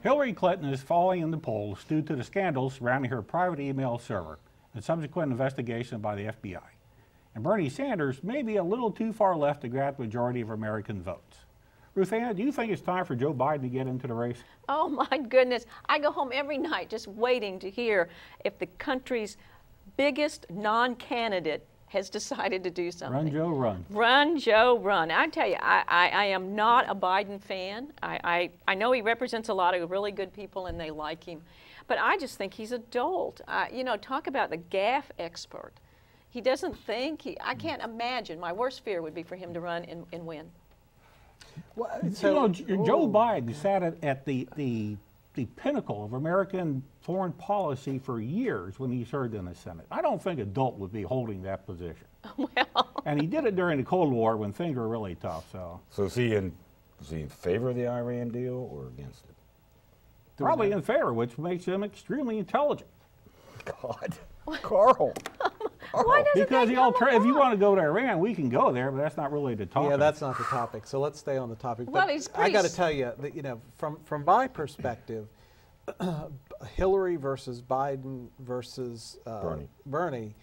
Hillary Clinton is falling in the polls due to the scandals surrounding her private email server and subsequent investigation by the FBI. And Bernie Sanders may be a little too far left to grab the majority of American votes. Ruth Ann, do you think it's time for Joe Biden to get into the race? Oh my goodness. I go home every night just waiting to hear if the country's biggest non-candidate has decided to do something. Run, Joe, run. Run, Joe, run. I tell you, I am not a Biden fan. I know he represents a lot of really good people and they like him, but I just think he's a dolt. You know, talk about the gaffe expert. He doesn't think, I can't imagine. My worst fear would be for him to run and win. Well, so, you know, Joe Biden sat at the pinnacle of American foreign policy for years when he served in the Senate. I don't think a dolt would be holding that position. Well. And he did it during the Cold War when things were really tough. So is he in favor of the Iran deal or against it? Probably in favor, which makes him extremely intelligent. God, Carl. Why doesn't because that come if you along? want to go to Iran, we can go there, but that's not really the topic. Yeah, that's not the topic. So let's stay on the topic. Well, But he's I got to pretty tell you that, you know, from my perspective, Hillary versus Biden versus Bernie,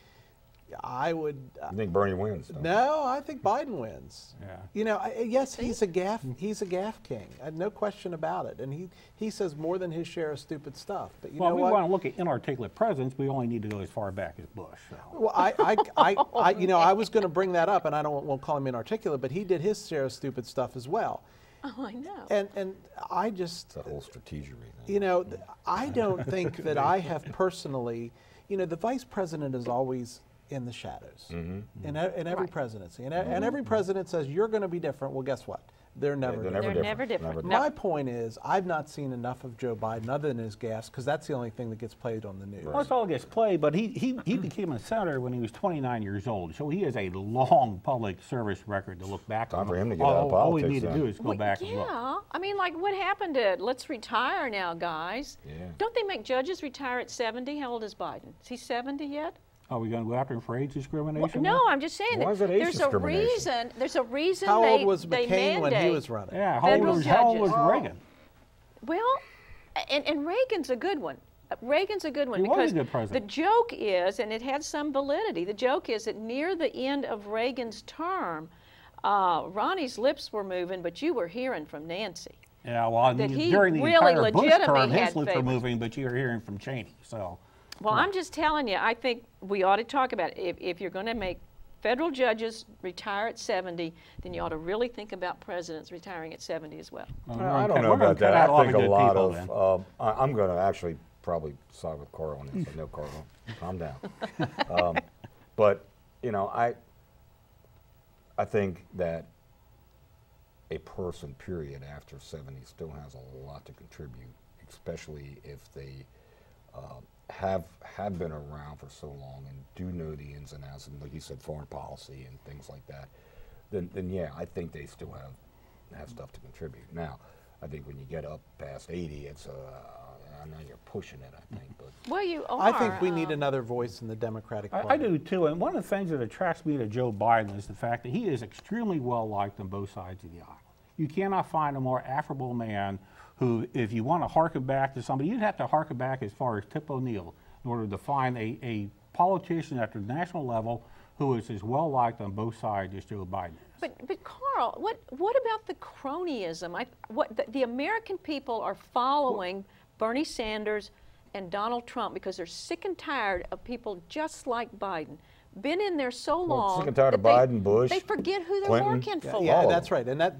I would. I think Bernie wins. No, I think Biden wins. Yeah. You know, yes, he's a gaffe king, no question about it, and he says more than his share of stupid stuff. But you know if we what? want to look at inarticulate presidents, we only need to go as far back as Bush. So. Well, I you know, I was going to bring that up, and I won't call him inarticulate, but he did his share of stupid stuff as well. Oh, I know. And I just, it's that whole strategery thing. you know, I don't think that I have personally, you know, the vice president is always in the shadows in every presidency, and every president says you're going to be different. Well, guess what? They're never different. They're never different. My point is, I've not seen enough of Joe Biden other than his gaffes, because that's the only thing that gets played on the news. Well, that's all gets played, but he became a senator when he was 29 years old, so he has a long public service record to look back on. Time for him to get out of politics. All we need to do is go back and look. Yeah, I mean, like what happened to let's retire now, guys? Yeah. Don't they make judges retire at 70? How old is Biden? Is he 70 yet? Are we going to go after him for age discrimination? No, I'm just saying Why that is it age there's a discrimination? reason. There's a reason How they old was they McCain when he mandate- was running? Yeah, Federal how old was judges. Reagan? Well, and Reagan's a good one. Reagan's a good one He was a because good president. the joke is, and it had some validity, the joke is that near the end of Reagan's term, Ronnie's lips were moving, but you were hearing from Nancy. Yeah, well, That he during the really entire Bush legitimately term, his had lips were favorites. moving, but you were hearing from Cheney. So, Well, I'm just telling you, I think we ought to talk about it. If you're going to make federal judges retire at 70, then you ought to really think about presidents retiring at 70 as well. I don't know about that. I think a lot of, I'm going to actually probably side with Carl on this. No, Carl, calm down. But, you know, I think that a person, period, after 70 still has a lot to contribute, especially if they have been around for so long and do know the ins and outs, and like you said, foreign policy and things like that, then yeah, I think they still have stuff to contribute. Now, I think when you get up past 80, it's I know you're pushing it, I think, but Well, you are. I think we need another voice in the Democratic Party. I do too, and one of the things that attracts me to Joe Biden is the fact that he is extremely well liked on both sides of the aisle. You cannot find a more affable man who, if you want to harken back to somebody, you'd have to harken back as far as Tip O'Neill in order to find a politician at the national level who is as well liked on both sides as Joe Biden is. But Carl, what about the cronyism? The American people are following Bernie Sanders and Donald Trump because they're sick and tired of people just like Biden. Been in there so long. sick and tired of that Biden, Bush, They forget who they're Clinton. working for. Yeah, that's right. And that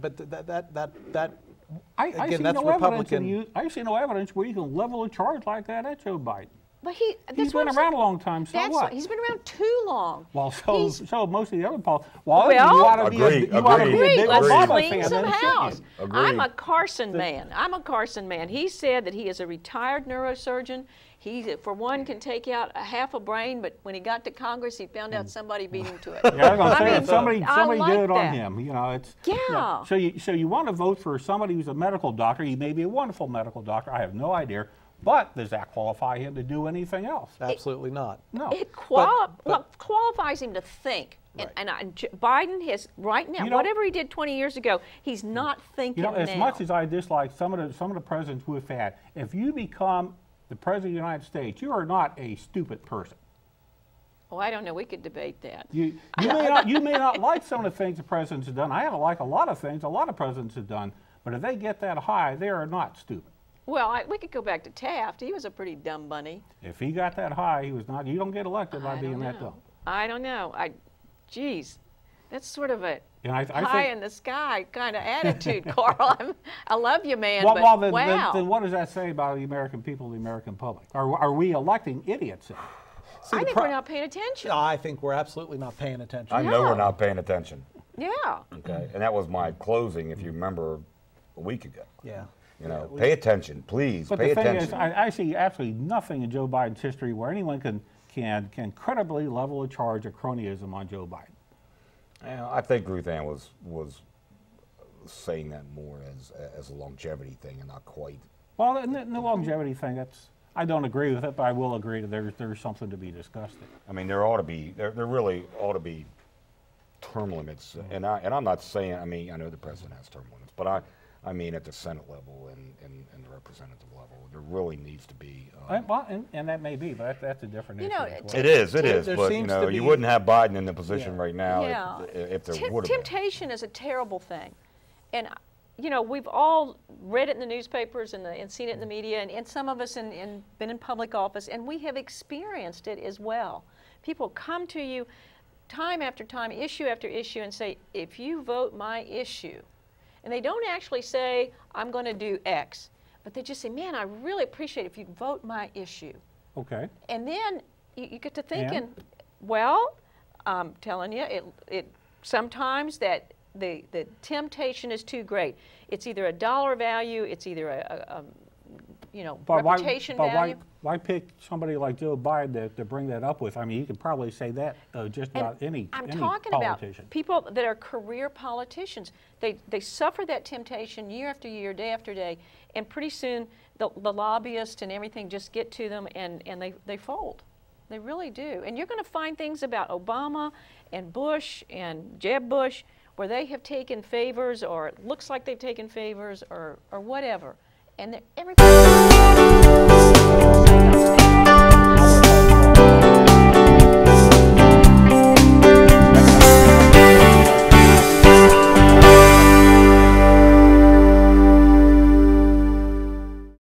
I again, see that's no evidence Republican. I see no evidence where you can level a charge like that at Joe Biden. But He's that's what been I'm around saying. a long time, so That's what? right. He's been around too long. Well, He's- so most of the other politics. Well, Well, you want to be Agreed, you want to be a Agreed. big Let's Obama clean fan, some then, shouldn't house. you? Agreed. I'm a Carson man. I'm a Carson man. He said that he is a retired neurosurgeon. He, for one, can take out a half a brain, but when he got to Congress, he found out somebody beat him to it. Yeah, I was going to say, I mean, somebody I like did it on that. him. You know, it's Yeah. So you want to vote for somebody who's a medical doctor. He may be a wonderful medical doctor. I have no idea. But does that qualify him to do anything else? Absolutely not. No. It qualifies him to think. Right. And Biden has, right now, whatever he did 20 years ago, he's not thinking now. As much as I dislike some of the presidents we've had, if you become the president of the United States, you are not a stupid person. Oh, I don't know. We could debate that. You may not like some of the things the presidents have done. I haven't liked a lot of things a lot of presidents have done, but if they get that high, they are not stupid. Well, we could go back to Taft. He was a pretty dumb bunny. If he got that high, he was not. You don't get elected by being that dumb. I don't know. Geez, that's sort of a I pie in the sky kind of attitude, Carl. I love you, man, well, but wow. Then what does that say about the American people, the American public? Are we electing idiots? See, I think we're not paying attention. No, I think we're absolutely not paying attention. I know we're not paying attention. Yeah. Okay, and that was my closing, if you remember, a week ago. Yeah. You know, pay attention, please. But pay the thing attention. is, I see absolutely nothing in Joe Biden's history where anyone can credibly level a charge of cronyism on Joe Biden. I think Ruth Ann was saying that more as a longevity thing and not quite. Well, the longevity thing, I don't agree with it, but I will agree that there's something to be discussed there. I mean, there really ought to be term limits, and I'm not saying. I mean, I know the president has term limits, but I mean at the Senate level and the representative level, there really needs to be. And that may be, but that's a different issue. It is, There but seems to be, you wouldn't have Biden in the position right now if there would have been. Temptation is a terrible thing, and we've all read it in the newspapers and seen it in the media, and some of us been in public office, and we have experienced it as well. People come to you time after time, issue after issue, and say, if you vote my issue, and they don't actually say, I'm going to do X, but they just say, man, I really appreciate it if you vote my issue. Okay. And then you get to thinking, well, I'm telling you, it sometimes that the temptation is too great. It's either a dollar value, it's either a reputation value. Why pick somebody like Joe Biden to bring that up with? I mean, you could probably say that just about any politician. I'm talking about people that are career politicians. They suffer that temptation year after year, day after day, and pretty soon the lobbyists and everything just get to them and they fold. They really do. And you're going to find things about Obama and Bush and Jeb Bush where they have taken favors, or it looks like they've taken favors, or whatever. And everybody